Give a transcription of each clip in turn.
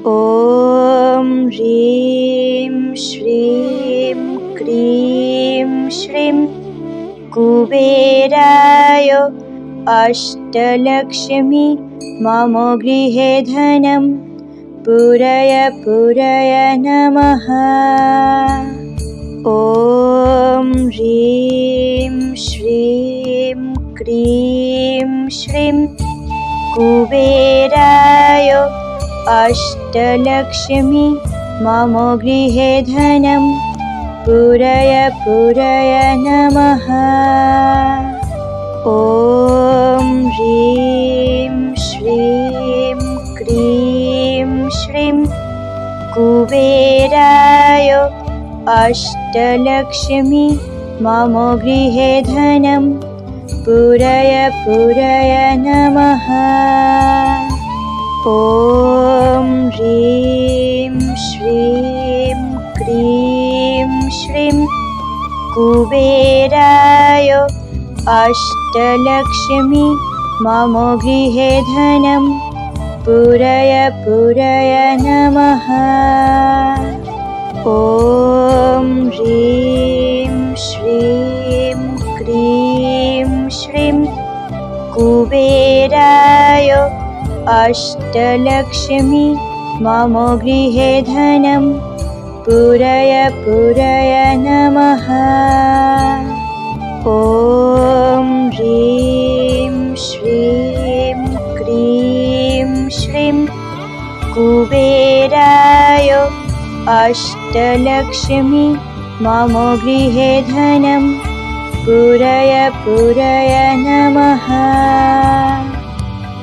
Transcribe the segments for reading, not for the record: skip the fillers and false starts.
ॐ ह्रीं श्रीं क्रीं श्रीं कुबेराय अष्टलक्ष्मी मम गृहे धनं पूरय पूरय नमः। ॐ ह्रीं श्रीं क्रीं श्रीं कुबेराय अष्टलक्ष्मी मम गृहे धनं पूरय पूरय नमः। ॐ ह्रीं श्रीं क्रीं श्रीं कुबेराय अष्टलक्ष्मी मम गृहे धनं पूरय पूरय नमः। ॐ ह्रीं श्रीं क्रीं श्रीं कुबेराय अष्टलक्ष्मी मम गृहे धनं पूरय पूरय नमः। ॐ ह्रीं श्रीं क्रीं श्रीं कुबेराय अष्टलक्ष्मी मम गृहे धनं पूरय पूरय नमः। ॐ ह्रीं श्रीं क्रीं श्रीं कुबेराय अष्टलक्ष्मी मम गृहे धनं पूरय पूरय नमः।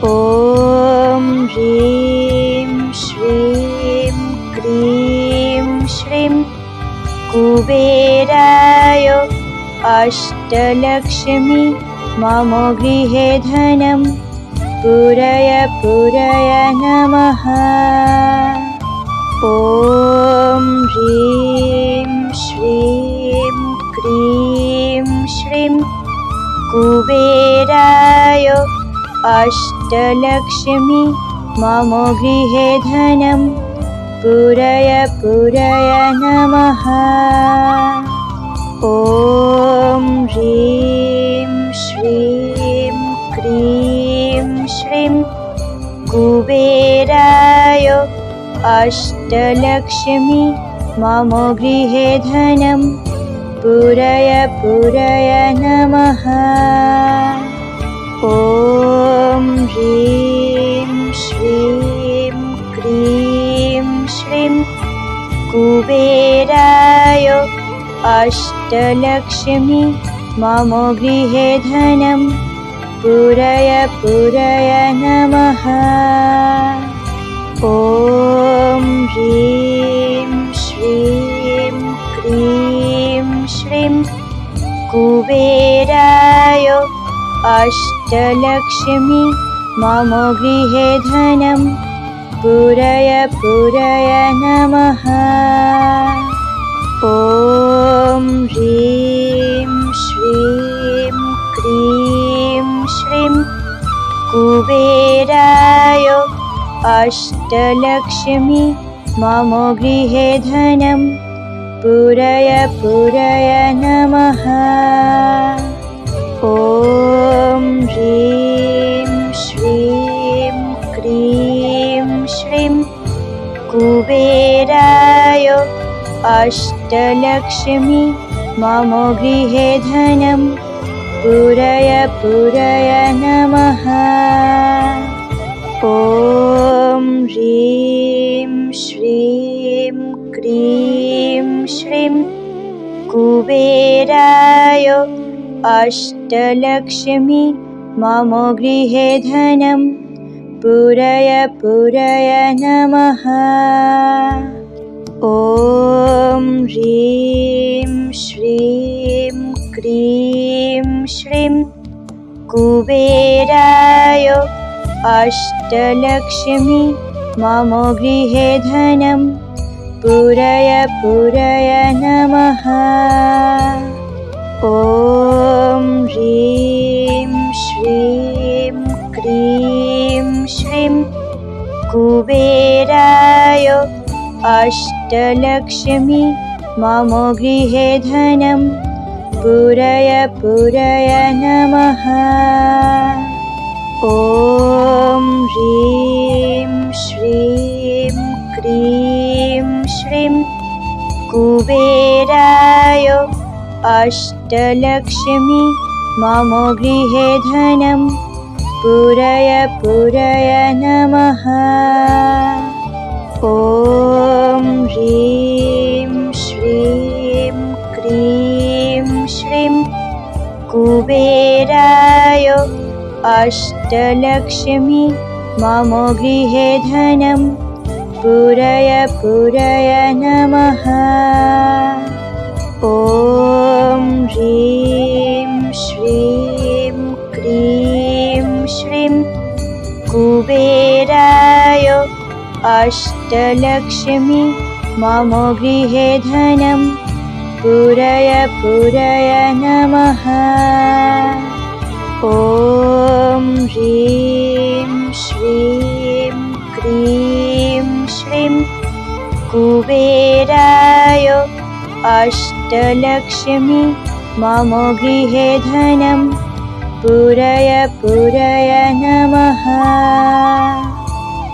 ॐ ह्रीं श्रीं क्रीं श्रीं कुबेराय अष्टलक्ष्मी मम गृहे धनं पूरय पूरय नमः। ॐ ह्रीं श्रीं क्रीं श्रीं कुबेराय अष्टलक्ष्मी मम गृहे धनं पूरय पूरय नमः। ॐ ह्रीं श्रीं क्रीं श्रीं कुबेराय अष्टलक्ष्मी मम गृहे धनं पूरय पूरय नमः। ॐ ह्रीं श्रीं क्रीं श्रीं कुबेराय अष्टलक्ष्मी मम गृहे धनं पूरय पूरय नमः। ॐ ह्रीं श्रीं क्रीं श्रीं कुबेराय अष्टलक्ष्मी मम गृहे धनं पूरय पूरय नमः। ॐ ह्रीं श्रीं क्रीं श्रीं कुबेराय अष्टलक्ष्मी मम गृहे धनं पूरय पूरय नमः। ॐ ह्रीं श्रीं क्रीं श्रीं कुबेराय अष्टलक्ष्मी मम गृहे धनं पूरय पूरय नमः। ॐ ह्रीं श्रीं क्रीं श्रीं कुबेराय अष्टलक्ष्मी मम गृहे धनं पूरय पूरय नमः। ॐ ह्रीं श्रीं क्रीं श्रीं कुबेराय अष्टलक्ष्मी मम गृहे धनं पूरय पूरय नमः। ॐ ह्रीं श्रीं क्रीं श्रीं कुबेराय कुबेराय अष्टलक्ष्मी मम गृहे धनं पूरय पूरय नमः। ॐ ह्रीं श्रीं क्रीं श्रीं कुबेराय अष्टलक्ष्मी मम गृहे धनं पूरय पूरय नमः। ॐ ह्रीं श्रीं क्रीं श्रीं कुबेराय अष्टलक्ष्मी मम गृहे धनं पूरय पूरय नमः। ॐ ह्रीं श्रीं क्रीं श्रीं कुबेराय अष्टलक्ष्मी मम गृहे धनं पूरय पूरय नमः। ॐ ह्रीं श्रीं क्रीं श्रीं कुबेराय अष्टलक्ष्मी मम गृहे धनं पूरय पूरय नमः।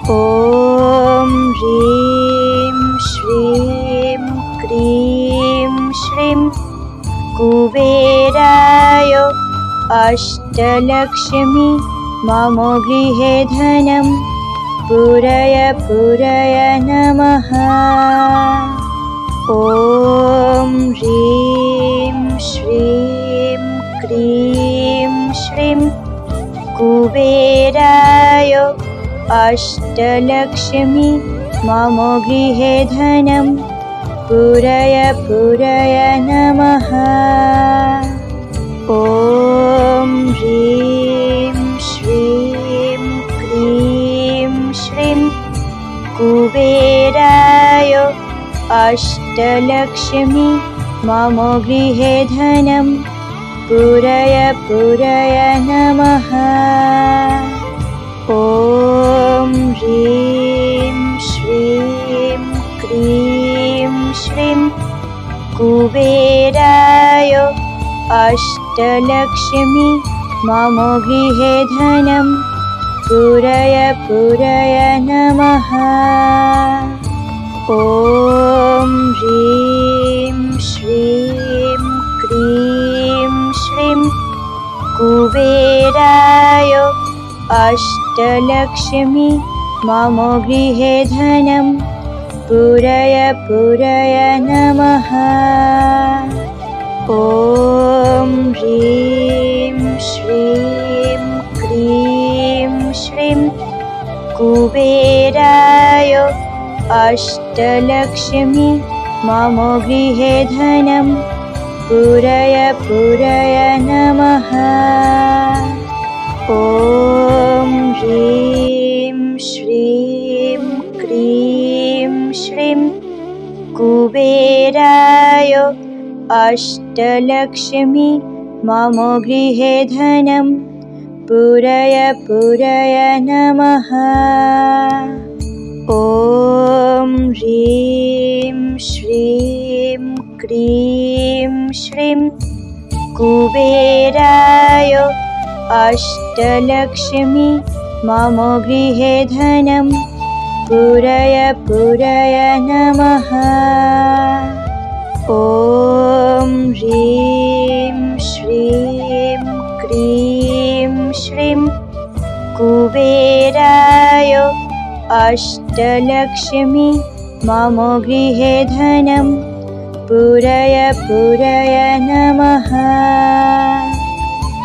ॐ ह्रीं श्रीं क्रीं श्रीं कुबेराय अष्टलक्ष्मी मम गृहे धनं पूरय पूरय नमः। ॐ ह्रीं श्रीं क्रीं श्रीं कुबेराय अष्टलक्ष्मी मम गृहे धनं पूरय पूरय नमः। ॐ ह्रीं श्रीं क्रीं श्रीं कुबेराय अष्टलक्ष्मी मम गृहे धनं पूरय पूरय नमः। ॐ ह्रीं श्रीं क्रीं श्रीं कुबेराय अष्टलक्ष्मी मम गृहे धनं पूरय पूरय नमः। ॐ ह्रीं श्रीं क्रीं श्रीं कुबेराय अष्टलक्ष्मी मम गृहे धनं पूरय पूरय नमः। ॐ ह्रीं श्रीं क्रीं श्रीं कुबेराय अष्टलक्ष्मी मम गृहे धनं पूरय पूरय नमः। ॐ ह्रीं श्रीं क्रीं श्रीं कुबेराय अष्टलक्ष्मी मम गृहे धनं पूरय पूरय नमः। ॐ ह्रीं श्रीं क्रीं श्रीं कुबेराय अष्टलक्ष्मी मम गृहे धनं पूरय पूरय नमः। ॐ ह्रीं श्रीं क्रीं श्रीं कुबेराय अष्टलक्ष्मी मम गृहे धनं पूरय पूरय नमः।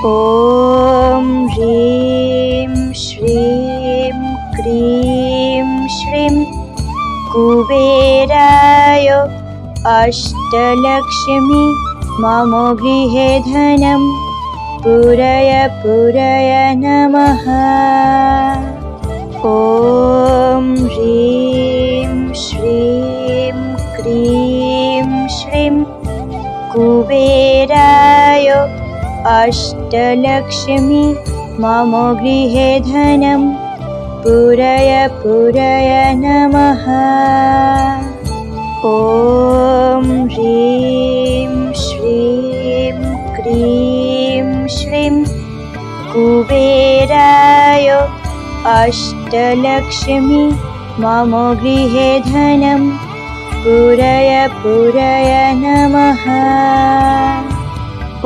ॐ ह्रीं श्रीं क्रीं श्रीं कुबेराय अष्टलक्ष्मी मम गृहे धनं पूरय पूरय नमः। ॐ ह्रीं श्रीं क्रीं श्रीं कुबेराय अष्टलक्ष्मी मम गृहे धनं पूरय पूरय नमः। ॐ ह्रीं श्रीं क्रीं श्रीं कुबेराय अष्टलक्ष्मी मम गृहे धनं पूरय पूरय नमः।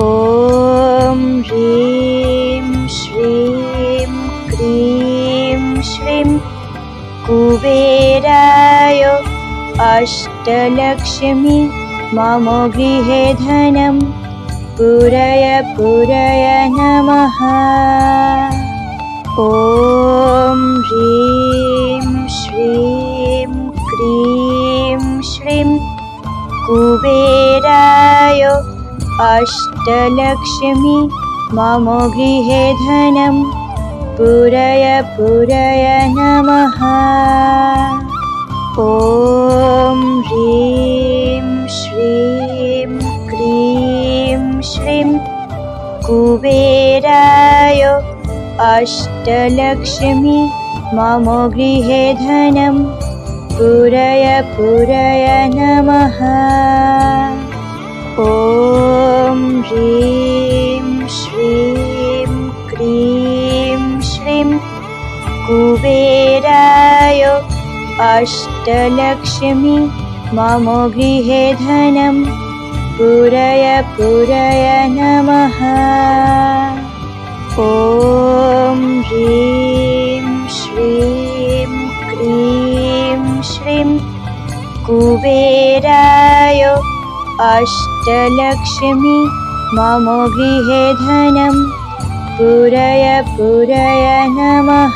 ॐ ह्रीं श्रीं क्रीं श्रीं कुबेराय अष्टलक्ष्मी मम गृहे धनं पूरय पूरय नमः। ॐ ह्रीं श्रीं क्रीं श्रीं कुबेराय अष्टलक्ष्मी मम गृहे धनं पूरय पूरय नमः। ॐ ह्रीं श्रीं क्रीं श्रीं कुबेराय अष्टलक्ष्मी मम गृहे धनं पूरय पूरय नमः। ॐ ह्रीं श्रीं क्रीं श्रीं कुबेराय अष्टलक्ष्मी मम गृहे धनं पूरय पूरय नमः। ॐ ह्रीं श्रीं क्रीं श्रीं कुबेराय अष्टलक्ष्मी मम गृहे धनं पूरय पूरय नमः।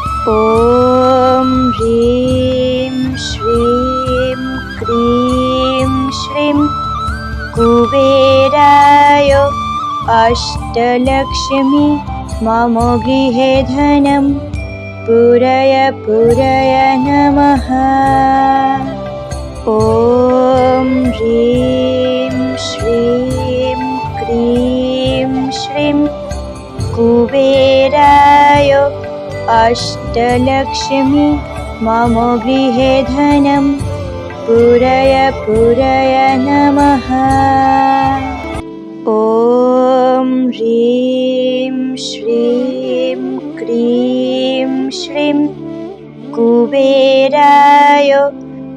ॐ ह्रीं श्रीं क्रीं श्रीं कुबेराय अष्टलक्ष्मी मम गृहे धनं पूरय पूरय नमः। ॐ ह्रीं श्रीं क्रीं श्रीं कुबेराय अष्टलक्ष्मी मम गृहे धनं पूरय पूरय नमः। ॐ ह्रीं श्रीं क्रीं श्रीं कुबेराय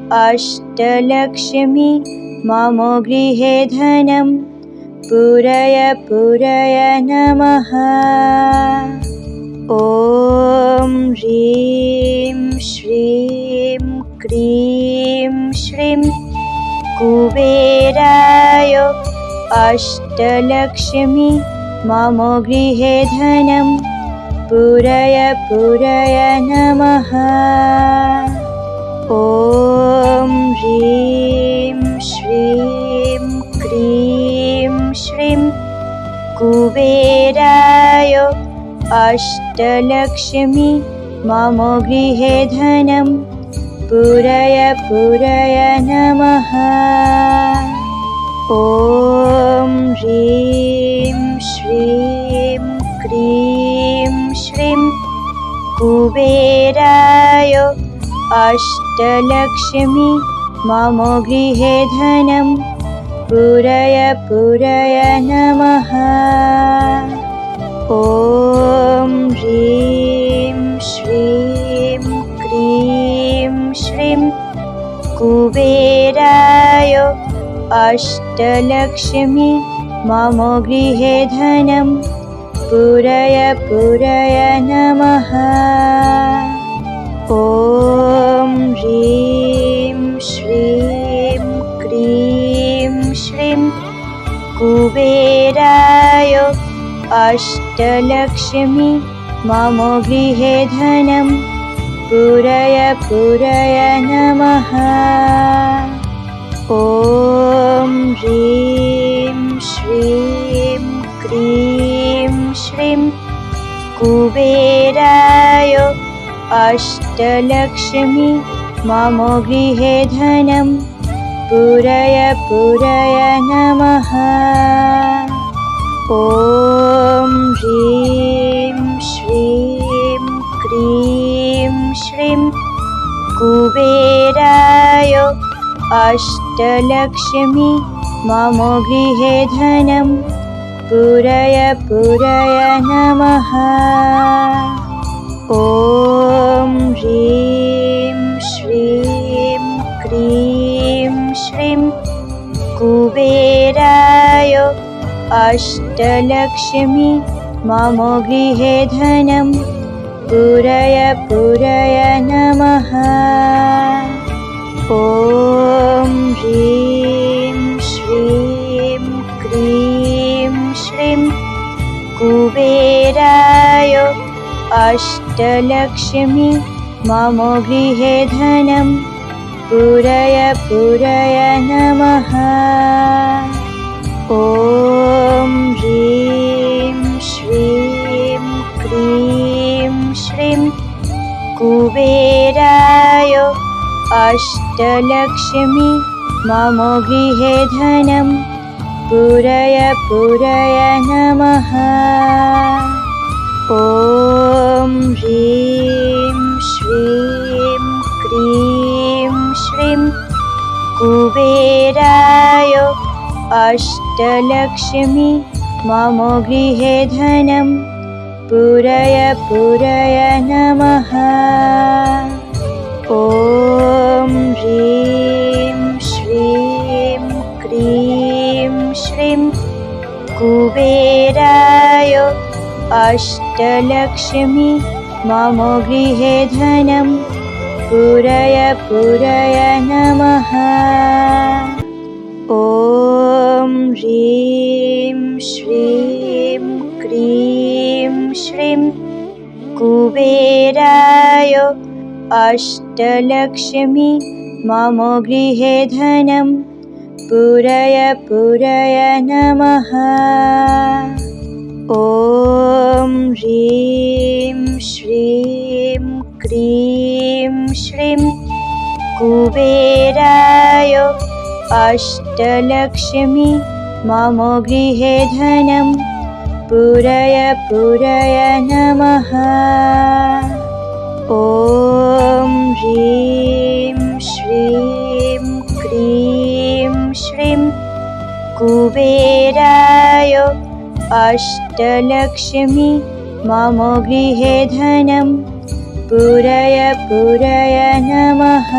अष्टलक्ष्मी मम गृहे धनं पूरय पूरय नमः। ॐ ह्रीं श्रीं क्रीं श्रीं कुबेराय अष्टलक्ष्मी मम गृहे धनं पूरय पूरय नमः। ॐ ह्रीं श्रीं क्रीं श्रीं कुबेराय अष्टलक्ष्मी मम गृहे धनं पूरय पूरय नमः। ॐ ह्रीं श्रीं क्रीं श्रीं कुबेराय अष्टलक्ष्मी मम गृहे धनं पूरय पूरय नमः। ॐ ह्रीं श्रीं क्रीं श्रीं कुबेराय अष्टलक्ष्मी मम गृहे धनं पूरय पूरय नमः। ॐ ह्रीं श्रीं क्रीं श्रीं कुबेराय अष्टलक्ष्मी मम गृहे धनं पूरय पूरय नमः। ॐ ह्रीं श्रीं क्रीं श्रीं कुबेराय अष्टलक्ष्मी मम गृहे धनं पूरय पूरय नमः। ॐ ह्रीं श्रीं ह्रीं श्रीं कुबेराय अष्टलक्ष्मी मम गृहे धनं पूरय पूरय नमः। ॐ ह्रीं श्रीं क्रीं श्रीं कुबेराय अष्टलक्ष्मी मम गृहे धनं पूरय पूरय नमः। ॐ ह्रीं श्रीं क्रीं श्रीं कुबेराय अष्टलक्ष्मी मम गृहे धनं पूरय पूरय नमः। ॐ ह्रीं श्रीं क्रीं श्रीं कुबेराय अष्टलक्ष्मी मम गृहे धनं पूरय पूरय नमः। ॐ ह्रीं श्रीं क्रीं श्रीं कुबेराय अष्टलक्ष्मी मम गृहे धनं पूरय पूरय नमः। ॐ ह्रीं श्रीं क्रीं श्रीं कुबेराय अष्टलक्ष्मी मम गृहे धनं पूरय पूरय नमः। ॐ ह्रीं श्रीं क्रीं श्रीं कुबेराय अष्टलक्ष्मी मम गृहे धनं पूरय पूरय नमः। ॐ ह्रीं श्रीं क्रीं श्रीं कुबेराय अष्टलक्ष्मी मम गृहे धनं पूरय पूरय नमः। ॐ ह्रीं श्रीं क्रीं श्रीं कुबेराय अष्टलक्ष्मी मम गृहे धनं पूरय पूरय नमः।